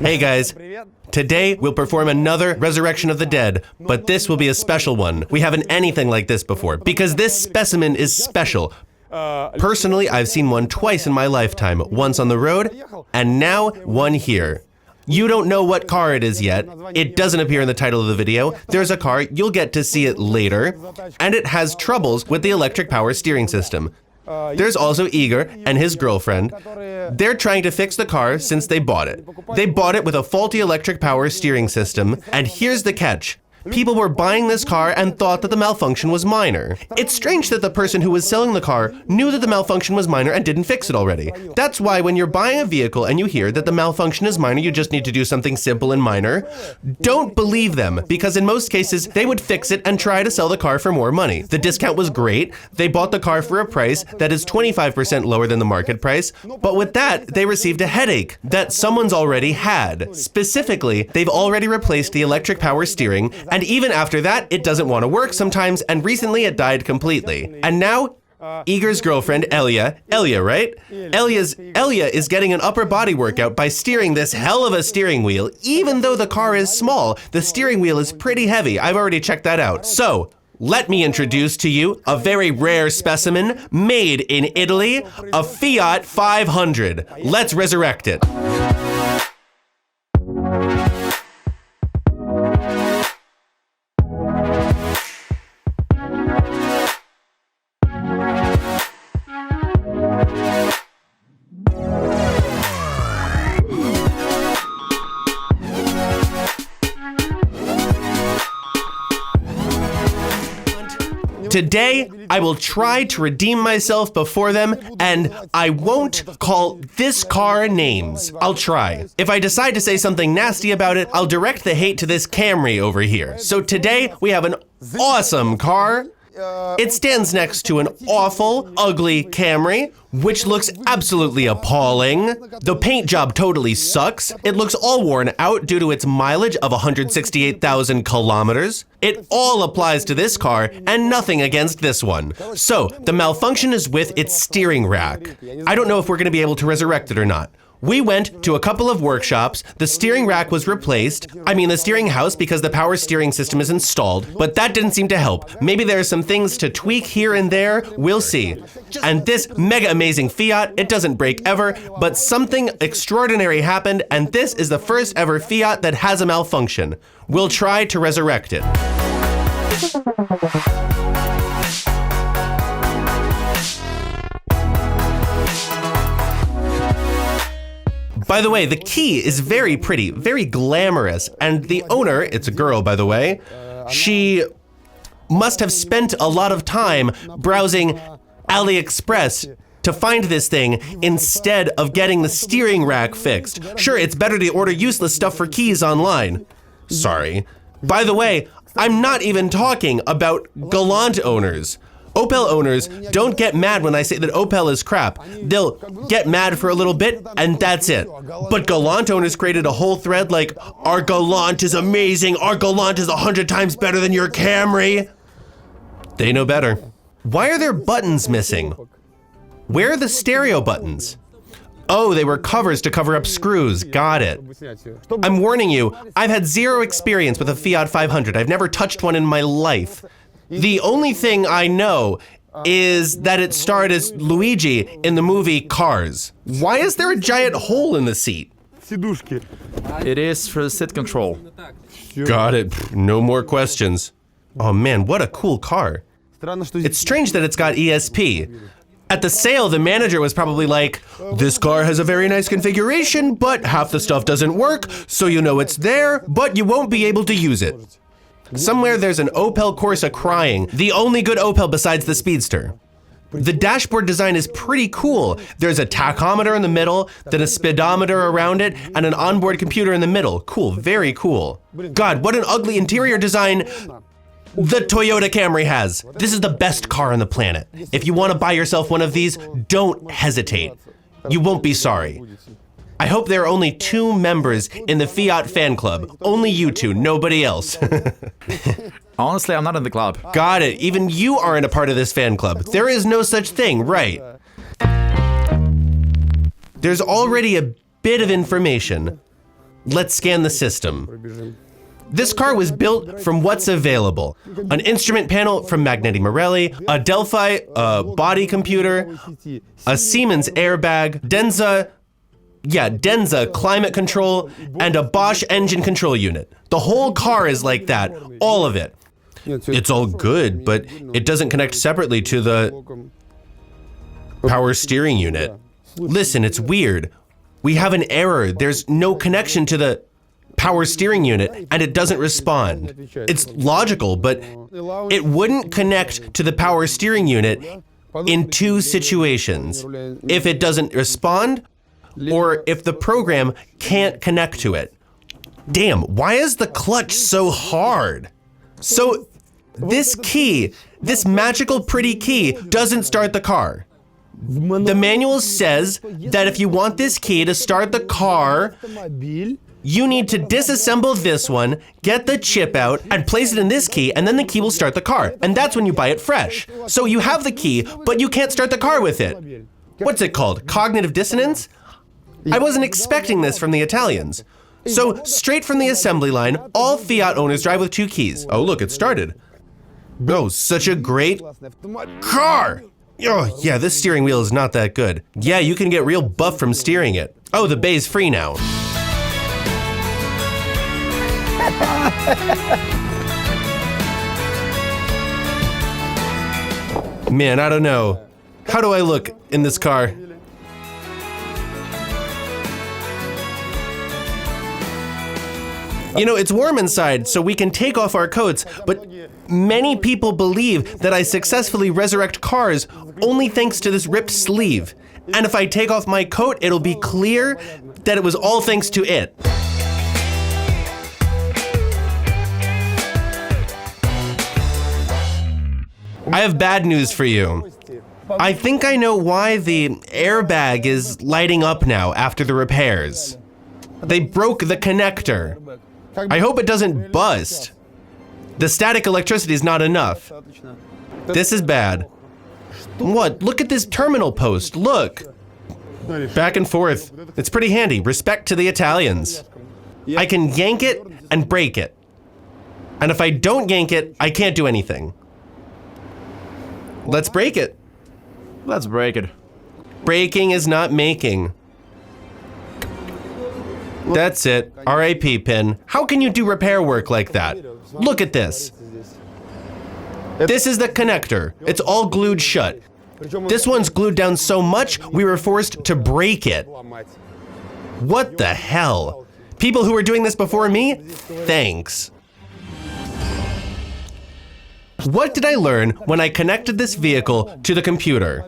Hey guys, today we'll perform another Resurrection of the Dead, but this will be a special one. We haven't anything like this before, because this specimen is special. Personally, I've seen one twice in my lifetime, once on the road, and now one here. You don't know what car it is yet. It doesn't appear in the title of the video. There's a car, you'll get to see it later, and it has troubles with the electric power steering system. There's also Igor and his girlfriend. They're trying to fix the car since they bought it. They bought it with a faulty electric power steering system, and here's the catch. People were buying this car and thought that the malfunction was minor. It's strange that the person who was selling the car knew that the malfunction was minor and didn't fix it already. That's why when you're buying a vehicle and you hear that the malfunction is minor, you just need to do something simple and minor, don't believe them, because in most cases, they would fix it and try to sell the car for more money. The discount was great. They bought the car for a price that is 25% lower than the market price, but with that, they received a headache that someone's already had. Specifically, they've already replaced the electric power steering, and even after that, it doesn't want to work sometimes, and recently it died completely. And now, Igor's girlfriend, Elya, right? Elya is getting an upper body workout by steering this hell of a steering wheel. Even though the car is small, the steering wheel is pretty heavy. I've already checked that out. So, let me introduce to you a very rare specimen made in Italy, a Fiat 500. Let's resurrect it. Today, I will try to redeem myself before them, and I won't call this car names. I'll try. If I decide to say something nasty about it, I'll direct the hate to this Camry over here. So today, we have an awesome car. It stands next to an awful, ugly Camry, which looks absolutely appalling. The paint job totally sucks. It looks all worn out due to its mileage of 168,000 kilometers. It all applies to this car and nothing against this one. So, the malfunction is with its steering rack. I don't know if we're going to be able to resurrect it or not. We went to a couple of workshops, the steering rack was replaced, the steering house because the power steering system is installed, but that didn't seem to help. Maybe there are some things to tweak here and there, we'll see. And this mega amazing Fiat, it doesn't break ever, but something extraordinary happened, and this is the first ever Fiat that has a malfunction. We'll try to resurrect it. By the way, the key is very pretty, very glamorous, and the owner, it's a girl by the way, she must have spent a lot of time browsing AliExpress to find this thing instead of getting the steering rack fixed. Sure, it's better to order useless stuff for keys online. Sorry. By the way, I'm not even talking about Galant owners. Opel owners don't get mad when I say that Opel is crap. They'll get mad for a little bit, and that's it. But Galant owners created a whole thread like, our Galant is amazing, our Galant is 100 times better than your Camry. They know better. Why are there buttons missing? Where are the stereo buttons? Oh, they were covers to cover up screws. Got it. I'm warning you, I've had zero experience with a Fiat 500. I've never touched one in my life. The only thing I know is that it starred as Luigi in the movie Cars. Why is there a giant hole in the seat? It is for seat control. Got it. No more questions. Oh man, what a cool car. It's strange that it's got ESP. At the sale, the manager was probably like, this car has a very nice configuration, but half the stuff doesn't work, so you know it's there, but you won't be able to use it. Somewhere there's an Opel Corsa crying, the only good Opel besides the Speedster. The dashboard design is pretty cool. There's a tachometer in the middle, then a speedometer around it, and an onboard computer in the middle. Cool, very cool. God, what an ugly interior design the Toyota Camry has. This is the best car on the planet. If you want to buy yourself one of these, don't hesitate. You won't be sorry. I hope there are only 2 members in the Fiat fan club. Only you 2, nobody else. Honestly, I'm not in the club. Got it. Even you aren't a part of this fan club. There is no such thing, right? There's already a bit of information. Let's scan the system. This car was built from what's available. An instrument panel from Magneti Marelli, a Delphi, a body computer, a Siemens airbag, Denza climate control, and a Bosch engine control unit. The whole car is like that, all of it. It's all good, but it doesn't connect separately to the power steering unit. Listen, it's weird. We have an error. There's no connection to the power steering unit, and it doesn't respond. It's logical, but it wouldn't connect to the power steering unit in two situations. If it doesn't respond, or if the program can't connect to it. Damn, why is the clutch so hard? So this key, this magical pretty key, doesn't start the car. The manual says that if you want this key to start the car, you need to disassemble this one, get the chip out, and place it in this key, and then the key will start the car. And that's when you buy it fresh. So you have the key, but you can't start the car with it. What's it called? Cognitive dissonance? I wasn't expecting this from the Italians. So straight from the assembly line, all Fiat owners drive with two keys. Oh, look, it started. Oh, such a great car! Oh, yeah, this steering wheel is not that good. Yeah, you can get real buff from steering it. Oh, the bay's free now. Man, I don't know. How do I look in this car? You know, it's warm inside, so we can take off our coats, but many people believe that I successfully resurrect cars only thanks to this ripped sleeve. And if I take off my coat, it'll be clear that it was all thanks to it. I have bad news for you. I think I know why the airbag is lighting up now after the repairs. They broke the connector. I hope it doesn't bust. The static electricity is not enough. This is bad. What? Look at this terminal post. Look. Back and forth. It's pretty handy. Respect to the Italians. I can yank it and break it. And if I don't yank it, I can't do anything. Let's break it. Let's break it. Breaking is not making. That's it. RIP pin. How can you do repair work like that? Look at this. This is the connector. It's all glued shut. This one's glued down so much, we were forced to break it. What the hell? People who were doing this before me? Thanks. What did I learn when I connected this vehicle to the computer?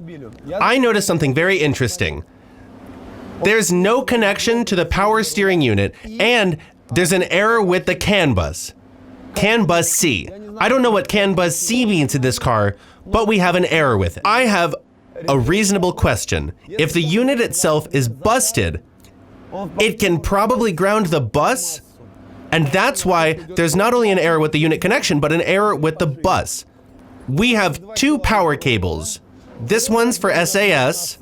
I noticed something very interesting. There's no connection to the power steering unit, and there's an error with the CAN bus. CAN bus C. I don't know what CAN bus C means in this car, but we have an error with it. I have a reasonable question. If the unit itself is busted, it can probably ground the bus, and that's why there's not only an error with the unit connection, but an error with the bus. We have two power cables. This one's for SAS.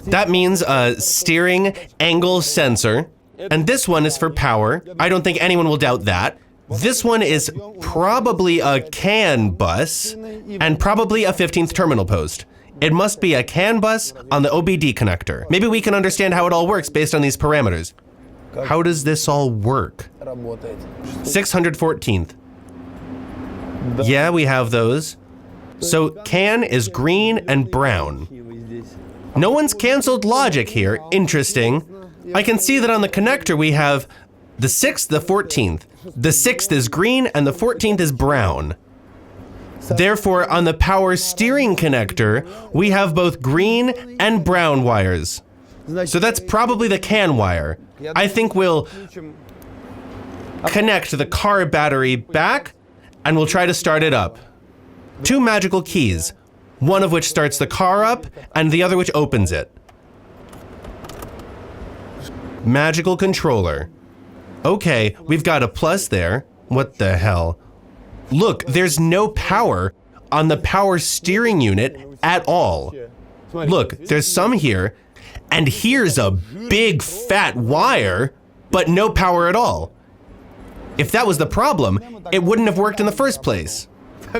That means a steering angle sensor. And this one is for power. I don't think anyone will doubt that. This one is probably a CAN bus and probably a 15th terminal post. It must be a CAN bus on the OBD connector. Maybe we can understand how it all works based on these parameters. How does this all work? 614th. Yeah, we have those. So CAN is green and brown. No one's canceled logic here. Interesting. I can see that on the connector we have the 6th, the 14th. The 6th is green and the 14th is brown. Therefore, on the power steering connector, we have both green and brown wires. So that's probably the CAN wire. I think we'll connect the car battery back and we'll try to start it up. Two magical keys, one of which starts the car up and the other which opens it. Magical controller. Okay, we've got a plus there. What the hell? Look, there's no power on the power steering unit at all. Look, there's some here, and here's a big fat wire. but no power at all. If that was the problem, it wouldn't have worked in the first place.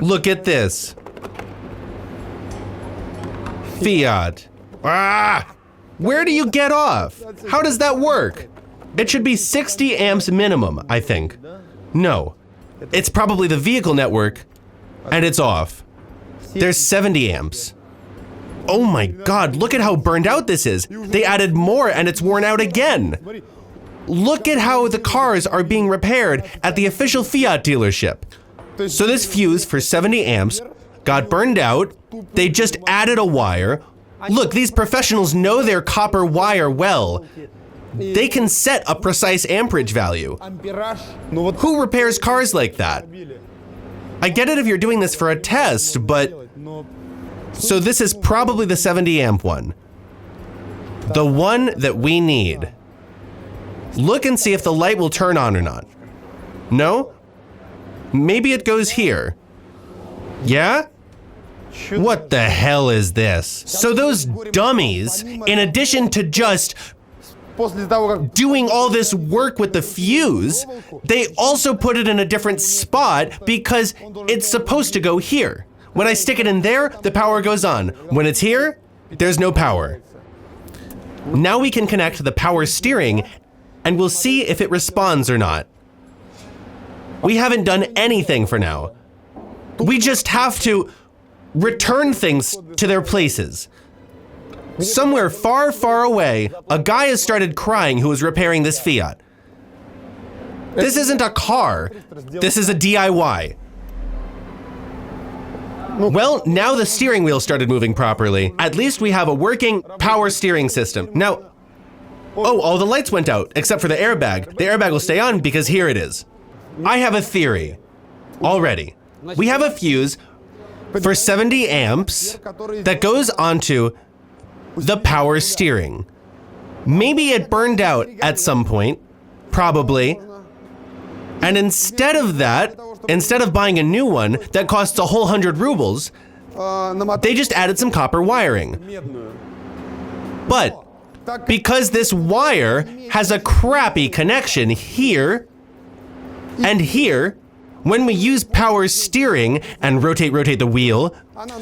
Look at this. Fiat. Ah! Where do you get off? How does that work? It should be 60 amps minimum, I think. No. It's probably the vehicle network, and it's off. There's 70 amps. Oh my God, look at how burned out this is. They added more and it's worn out again. Look at how the cars are being repaired at the official Fiat dealership. So this fuse for 70 amps got burned out. They just added a wire. Look, these professionals know their copper wire well. They can set a precise amperage value. Who repairs cars like that? I get it if you're doing this for a test, but... So this is probably the 70 amp one. The one that we need. Look and see if the light will turn on or not. No? Maybe it goes here. Yeah? What the hell is this? So those dummies, in addition to just doing all this work with the fuse, they also put it in a different spot because it's supposed to go here. When I stick it in there, the power goes on. When it's here, there's no power. Now we can connect the power steering and we'll see if it responds or not. We haven't done anything for now. We just have to return things to their places. Somewhere far, far away, a guy has started crying who is repairing this Fiat. This isn't a car. This is a DIY. Well, now the steering wheel started moving properly. At least we have a working power steering system. Now, oh, all the lights went out, except for the airbag. The airbag will stay on because here it is. I have a theory already. We have a fuse for 70 amps that goes onto the power steering. Maybe it burned out at some point, probably. And instead of that, instead of buying a new one that costs a whole 100 rubles, they just added some copper wiring. But because this wire has a crappy connection here and here, when we use power steering and rotate the wheel,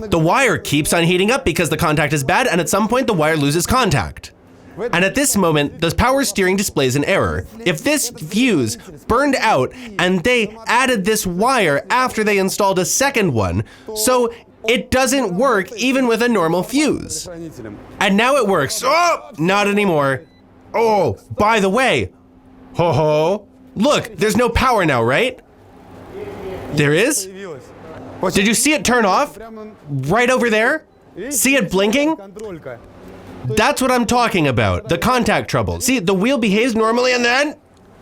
the wire keeps on heating up because the contact is bad, and at some point the wire loses contact. And at this moment, the power steering displays an error. If this fuse burned out and they added this wire after they installed a second one, so it doesn't work even with a normal fuse. And now it works. Oh, not anymore. Oh, by the way, ho, look, there's no power now, right? There is? Did you see it turn off? Right over there? See it blinking? That's what I'm talking about, the contact trouble. See, the wheel behaves normally and then...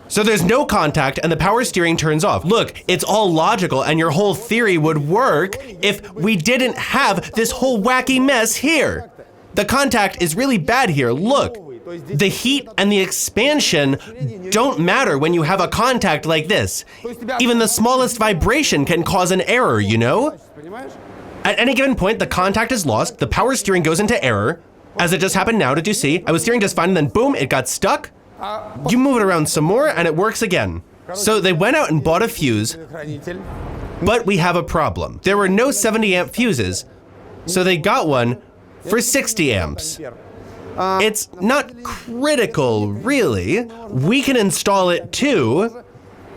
So there's no contact and the power steering turns off. Look, it's all logical and your whole theory would work if we didn't have this whole wacky mess here. The contact is really bad here, look. The heat and the expansion don't matter when you have a contact like this. Even the smallest vibration can cause an error, you know? At any given point, the contact is lost, the power steering goes into error, as it just happened now. Did you see? I was steering just fine and then boom, it got stuck. You move it around some more and it works again. So they went out and bought a fuse, but we have a problem. There were no 70 amp fuses, so they got one for 60 amps. It's not critical, really. We can install it too,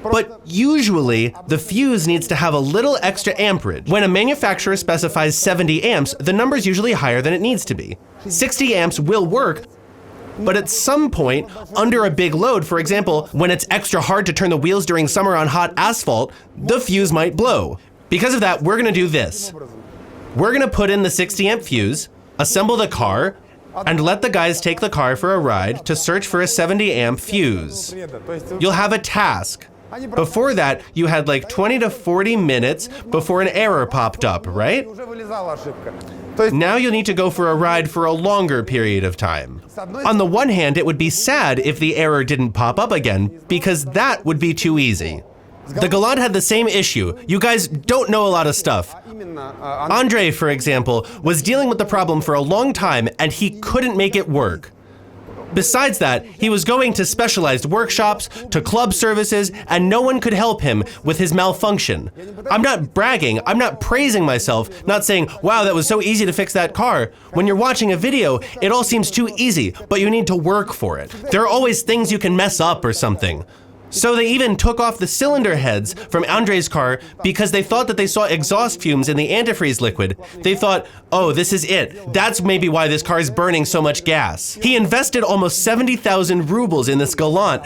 but usually the fuse needs to have a little extra amperage. When a manufacturer specifies 70 amps, the number is usually higher than it needs to be. 60 amps will work, but at some point, under a big load, for example, when it's extra hard to turn the wheels during summer on hot asphalt, the fuse might blow. Because of that, we're gonna do this. We're gonna put in the 60 amp fuse, assemble the car, and let the guys take the car for a ride to search for a 70 amp fuse. You'll have a task. Before that, you had like 20 to 40 minutes before an error popped up, right? Now you'll need to go for a ride for a longer period of time. On the one hand, it would be sad if the error didn't pop up again, because that would be too easy. The Galant had the same issue. You guys don't know a lot of stuff. Andre, for example, was dealing with the problem for a long time and he couldn't make it work. Besides that, he was going to specialized workshops, to club services, and no one could help him with his malfunction. I'm not bragging, I'm not praising myself, not saying, wow, that was so easy to fix that car. When you're watching a video, it all seems too easy, but you need to work for it. There are always things you can mess up or something. So they even took off the cylinder heads from Andrei's car because they thought that they saw exhaust fumes in the antifreeze liquid. They thought, oh, this is it. That's maybe why this car is burning so much gas. He invested almost 70,000 rubles in this Galant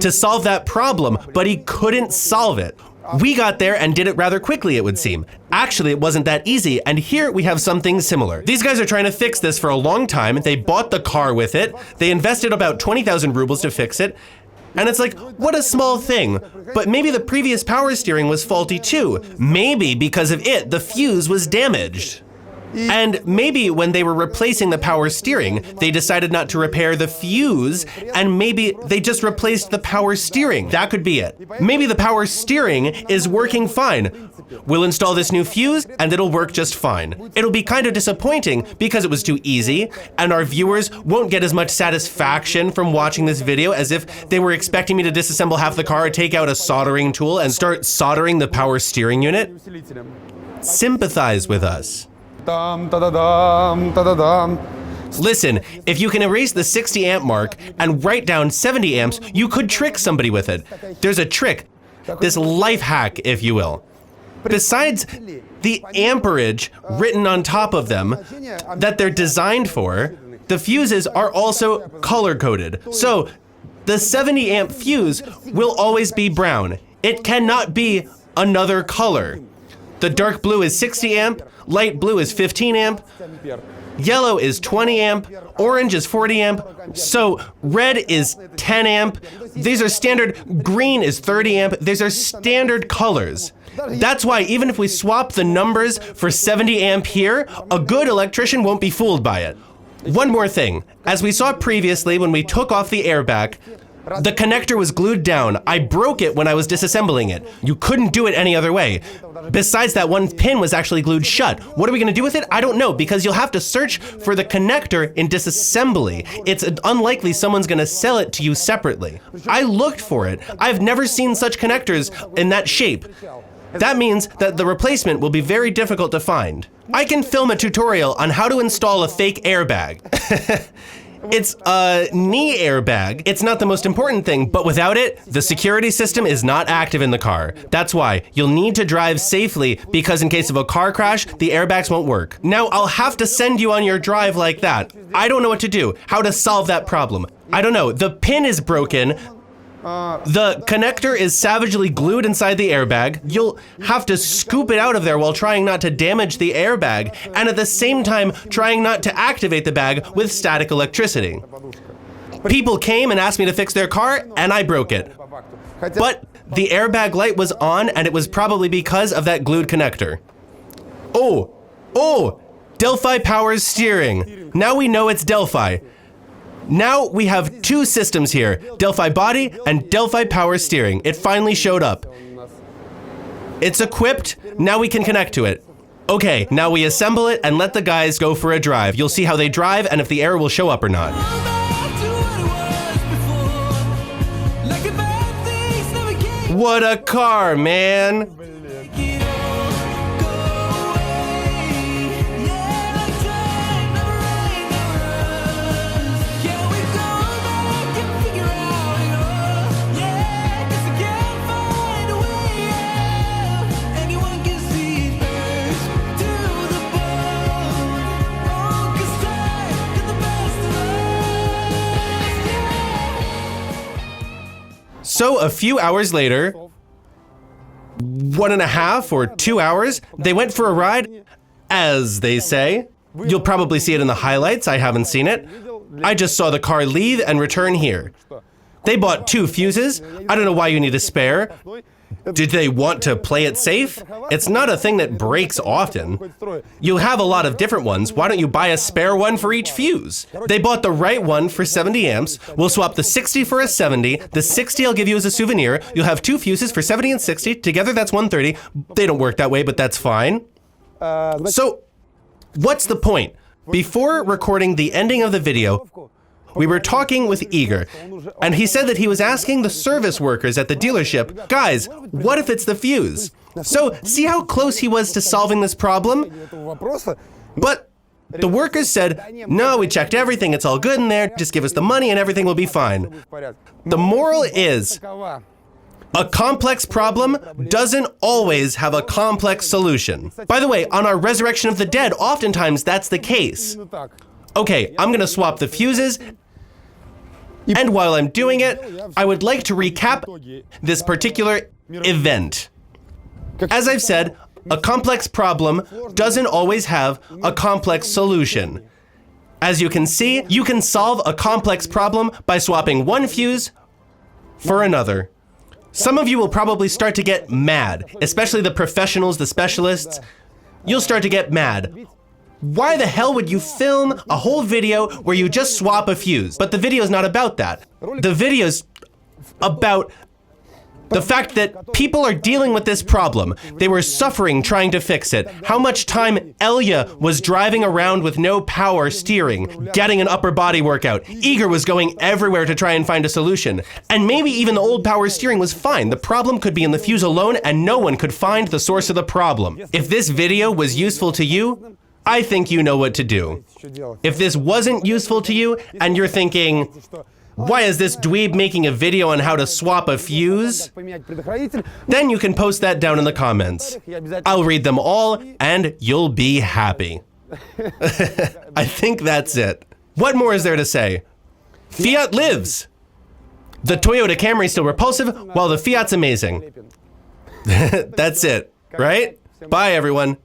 to solve that problem, but he couldn't solve it. We got there and did it rather quickly, it would seem. Actually, it wasn't that easy, and here we have something similar. These guys are trying to fix this for a long time. They bought the car with it. They invested about 20,000 rubles to fix it. And it's like, what a small thing. But maybe the previous power steering was faulty too. Maybe because of it, the fuse was damaged. And maybe when they were replacing the power steering, they decided not to repair the fuse, and maybe they just replaced the power steering. That could be it. Maybe the power steering is working fine. We'll install this new fuse and it'll work just fine. It'll be kind of disappointing because it was too easy, and our viewers won't get as much satisfaction from watching this video as if they were expecting me to disassemble half the car, take out a soldering tool, and start soldering the power steering unit. Sympathize with us. Listen, if you can erase the 60 amp mark and write down 70 amps, you could trick somebody with it. There's a trick, this life hack, if you will. Besides the amperage written on top of them that they're designed for, the fuses are also color-coded. So the 70 amp fuse will always be brown. It cannot be another color. The dark blue is 60 amp, light blue is 15 amp, yellow is 20 amp, orange is 40 amp, so red is 10 amp. These are standard, green is 30 amp. These are standard colors. That's why even if we swap the numbers for 70 amp here, a good electrician won't be fooled by it. One more thing, as we saw previously when we took off the airbag, the connector was glued down. I broke it when I was disassembling it. You couldn't do it any other way. Besides, that one pin was actually glued shut. What are we gonna do with it? I don't know, because you'll have to search for the connector in disassembly. It's unlikely someone's gonna sell it to you separately. I looked for it. I've never seen such connectors in that shape. That means that the replacement will be very difficult to find. I can film a tutorial on how to install a fake airbag. It's a knee airbag. It's not the most important thing, but without it, the security system is not active in the car. That's why you'll need to drive safely, because in case of a car crash, the airbags won't work. Now, I'll have to send you on your drive like that. I don't know what to do, how to solve that problem. I don't know, the pin is broken. The connector is savagely glued inside the airbag. You'll have to scoop it out of there while trying not to damage the airbag, and at the same time trying not to activate the bag with static electricity. People came and asked me to fix their car, and I broke it. But the airbag light was on, and it was probably because of that glued connector. Oh, Delphi powers steering. Now we know it's Delphi. Now we have two systems here, Delphi body and Delphi power steering. It finally showed up. It's equipped, now we can connect to it. Okay, now we assemble it and let the guys go for a drive. You'll see how they drive and if the error will show up or not. What a car, man! So a few hours later, 1.5 or 2 hours, they went for a ride, as they say. You'll probably see it in the highlights, I haven't seen it. I just saw the car leave and return here. They bought 2 fuses. I don't know why you need a spare. Did they want to play it safe? It's not a thing that breaks often. You have a lot of different ones. Why don't you buy a spare one for each fuse? They bought the right one for 70 amps. We'll swap the 60 for a 70. The 60 I'll give you as a souvenir. You'll have 2 fuses for 70 and 60. Together that's 130. They don't work that way, but that's fine. So, what's the point? Before recording the ending of the video, we were talking with Igor, and he said that he was asking the service workers at the dealership, guys, what if it's the fuse? So, see how close he was to solving this problem? But the workers said, no, we checked everything, it's all good in there, just give us the money and everything will be fine. The moral is, a complex problem doesn't always have a complex solution. By the way, on our Resurrection of the Dead, oftentimes that's the case. Okay, I'm gonna swap the fuses, and while I'm doing it, I would like to recap this particular event. As I've said, a complex problem doesn't always have a complex solution. As you can see, you can solve a complex problem by swapping one fuse for another. Some of you will probably start to get mad, especially the professionals, the specialists. You'll start to get mad. Why the hell would you film a whole video where you just swap a fuse? But the video's not about that. The video's about the fact that people are dealing with this problem. They were suffering trying to fix it. How much time Elya was driving around with no power steering, getting an upper body workout. Igor was going everywhere to try and find a solution. And maybe even the old power steering was fine. The problem could be in the fuse alone and no one could find the source of the problem. If this video was useful to you, I think you know what to do. If this wasn't useful to you and you're thinking, why is this dweeb making a video on how to swap a fuse? Then you can post that down in the comments. I'll read them all and you'll be happy. I think that's it. What more is there to say? Fiat lives! The Toyota Camry's still repulsive, while the Fiat's amazing. That's it, right? Bye, everyone.